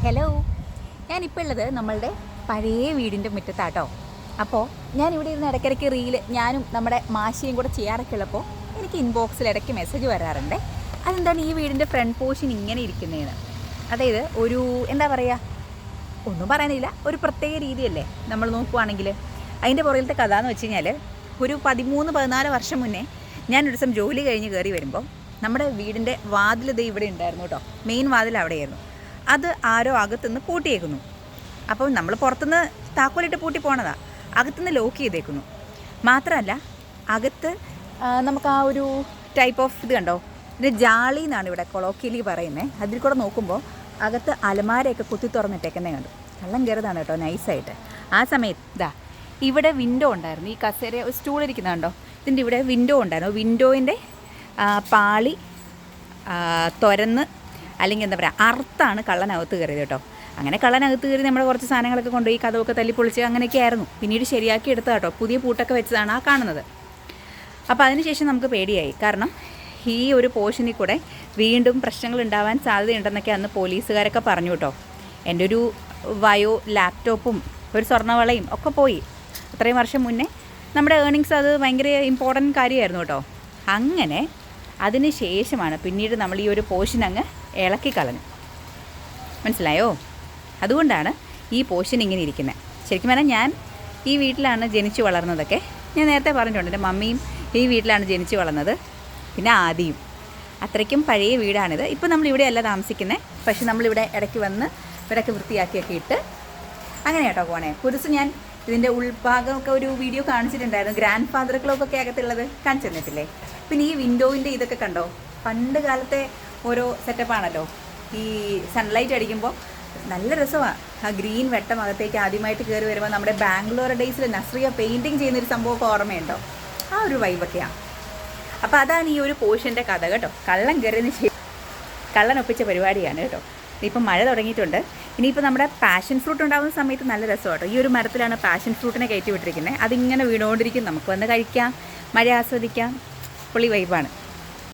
Hello, ഞാനിപ്പോൾ ഉള്ളത് നമ്മളുടെ പഴയ വീടിൻ്റെ മുറ്റത്താട്ടോ. അപ്പോൾ ഞാനിവിടെ ഇരുന്ന് ഇടയ്ക്കിടയ്ക്ക് റീല് ഞാനും നമ്മുടെ മാഷിയും കൂടെ ചെയ്യാറൊക്കെ ഉള്ളപ്പോൾ എനിക്ക് ഇൻബോക്സിൽ ഇടയ്ക്ക് മെസ്സേജ് വരാറുണ്ട്. അതെന്താണ് ഈ വീടിൻ്റെ ഫ്രണ്ട് പോർഷൻ ഇങ്ങനെ ഇരിക്കുന്നതെന്ന്. അതായത് ഒരു എന്താ പറയുക, ഒന്നും പറയാനില്ല, ഒരു പ്രത്യേക രീതിയല്ലേ നമ്മൾ നോക്കുവാണെങ്കിൽ. അതിൻ്റെ പുറകിലത്തെ കഥ എന്ന് വെച്ച് കഴിഞ്ഞാൽ, ഒരു 13-14 വർഷം മുന്നേ ഞാനൊരു ദിവസം ജോലി കഴിഞ്ഞ് കയറി വരുമ്പോൾ നമ്മുടെ വീടിൻ്റെ വാതിൽ ഇവിടെ ഉണ്ടായിരുന്നു കേട്ടോ. മെയിൻ വാതിൽ അവിടെയായിരുന്നു. അത് ആരോ അകത്തുനിന്ന് പൂട്ടിയേക്കുന്നു. അപ്പോൾ നമ്മൾ പുറത്തുനിന്ന് താക്കോലിട്ട് പൂട്ടി പോണതാണ്, അകത്തുനിന്ന് ലോക്ക് ചെയ്തേക്കുന്നു. മാത്രമല്ല, അകത്ത് നമുക്ക് ആ ഒരു ടൈപ്പ് ഓഫ് ഇത് കണ്ടോ, ഇതിന് ജാളി എന്നാണ് ഇവിടെ കൊളോക്കിയലി പറയുന്നത്. അതിൽ കൂടെ നോക്കുമ്പോൾ അകത്ത് അലമാരയൊക്കെ കുത്തി തുറന്നിട്ടേക്കുന്നേ കണ്ടു. കള്ളം കയറുന്നതാണ് കേട്ടോ, നൈസായിട്ട്. ആ സമയത്ത് ഇവിടെ വിൻഡോ ഉണ്ടായിരുന്നു. ഈ കസേര സ്റ്റൂളിരിക്കുന്നത് കണ്ടോ, ഇതിൻ്റെ ഇവിടെ വിൻഡോ ഉണ്ടായിരുന്നു. വിൻഡോയിൻ്റെ പാളി തുരന്ന്, അല്ലെങ്കിൽ എന്താ പറയുക, അർത്താണ് കള്ളനകത്ത് കയറിയത് കേട്ടോ. അങ്ങനെ കള്ളനകത്ത് കയറി നമ്മുടെ കുറച്ച് സാധനങ്ങളൊക്കെ കൊണ്ടുപോയി കഥവൊക്കെ തല്ലിപ്പൊളിച്ച് അങ്ങനെയൊക്കെ ആയിരുന്നു. പിന്നീട് ശരിയാക്കി എടുത്തത് കേട്ടോ. പുതിയ പൂട്ടൊക്കെ വെച്ചതാണ് ആ കാണുന്നത്. അപ്പോൾ അതിനുശേഷം നമുക്ക് പേടിയായി. കാരണം ഈ ഒരു പോർഷനിൽ കൂടെ വീണ്ടും പ്രശ്നങ്ങൾ ഉണ്ടാവാൻ സാധ്യതയുണ്ടെന്നൊക്കെ അന്ന് പോലീസുകാരൊക്കെ പറഞ്ഞു കേട്ടോ. എൻ്റെ ഒരു ലാപ്ടോപ്പും ഒരു സ്വർണ്ണവളയും ഒക്കെ പോയി. അത്രയും വർഷം മുന്നേ നമ്മുടെ ഏർണിങ്സ് അത് ഭയങ്കര ഇമ്പോർട്ടൻറ്റ് കാര്യമായിരുന്നു കേട്ടോ. അങ്ങനെ അതിന് ശേഷമാണ് പിന്നീട് നമ്മൾ ഈ ഒരു പോർഷൻ അങ്ങ് ഇളക്കിക്കളഞ്ഞു. മനസ്സിലായോ? അതുകൊണ്ടാണ് ഈ പോർഷൻ ഇങ്ങനെ ഇരിക്കുന്നത്. ശരിക്കും പറഞ്ഞാൽ ഞാൻ ഈ വീട്ടിലാണ് ജനിച്ചു വളർന്നതൊക്കെ. ഞാൻ നേരത്തെ പറഞ്ഞിട്ടുണ്ട്, എൻ്റെ മമ്മിയും ഈ വീട്ടിലാണ് ജനിച്ചു വളർന്നത്, പിന്നെ ആദിയും. അത്രയ്ക്കും പഴയ വീടാണിത്. ഇപ്പോൾ നമ്മളിവിടെയല്ല താമസിക്കുന്നത്, പക്ഷെ നമ്മളിവിടെ ഇടയ്ക്ക് വന്ന് ഇവിടെയൊക്കെ വൃത്തിയാക്കിയൊക്കെ ഇട്ട് അങ്ങനെ കേട്ടോ പോണേ. പുതുസ് ഞാൻ ഇതിൻ്റെ ഉൾഭാഗമൊക്കെ ഒരു വീഡിയോ കാണിച്ചിട്ടുണ്ടായിരുന്നു. ഗ്രാൻഡ് ഫാദർ ക്ലോക്കൊക്കെ അകത്തുള്ളത് കാണിച്ചു തന്നിട്ടില്ലേ? പിന്നെ ഈ വിൻഡോയിൻ്റെ ഇതൊക്കെ കണ്ടോ, പണ്ട് കാലത്തെ ഓരോ സെറ്റപ്പാണല്ലോ. ഈ സൺലൈറ്റ് അടിക്കുമ്പോൾ നല്ല രസമാണ്. ആ ഗ്രീൻ വെട്ടം അകത്തേക്ക് ആദ്യമായിട്ട് കയറി വരുമ്പോൾ നമ്മുടെ ബാംഗ്ലൂർ ഡേയ്സിൽ നസ്രിയ പെയിൻറ്റിങ് ചെയ്യുന്നൊരു സംഭവമൊക്കെ ഓർമ്മയുണ്ടോ? ആ ഒരു വൈബൊക്കെയാണ്. അപ്പോൾ അതാണ് ഈ ഒരു പോർഷൻ്റെ കഥ കേട്ടോ. കള്ളൻ കയറിയതിന് കള്ളനൊപ്പിച്ച പരിപാടിയാണ് കേട്ടോ. ഇപ്പം മഴ തുടങ്ങിയിട്ടുണ്ട്. ഇനിയിപ്പോൾ നമ്മുടെ പാഷൻ ഫ്രൂട്ട് ഉണ്ടാകുന്ന സമയത്ത് നല്ല രസം കേട്ടോ. ഈ ഒരു മരത്തിലാണ് പാഷൻ ഫ്രൂട്ടിനെ കയറ്റി വിട്ടിരിക്കുന്നത്. അതിങ്ങനെ വീണുകൊണ്ടിരിക്കും. നമുക്ക് വന്ന് കഴിക്കാം, മഴ ആസ്വദിക്കാം. പൊളി വൈബാണ്.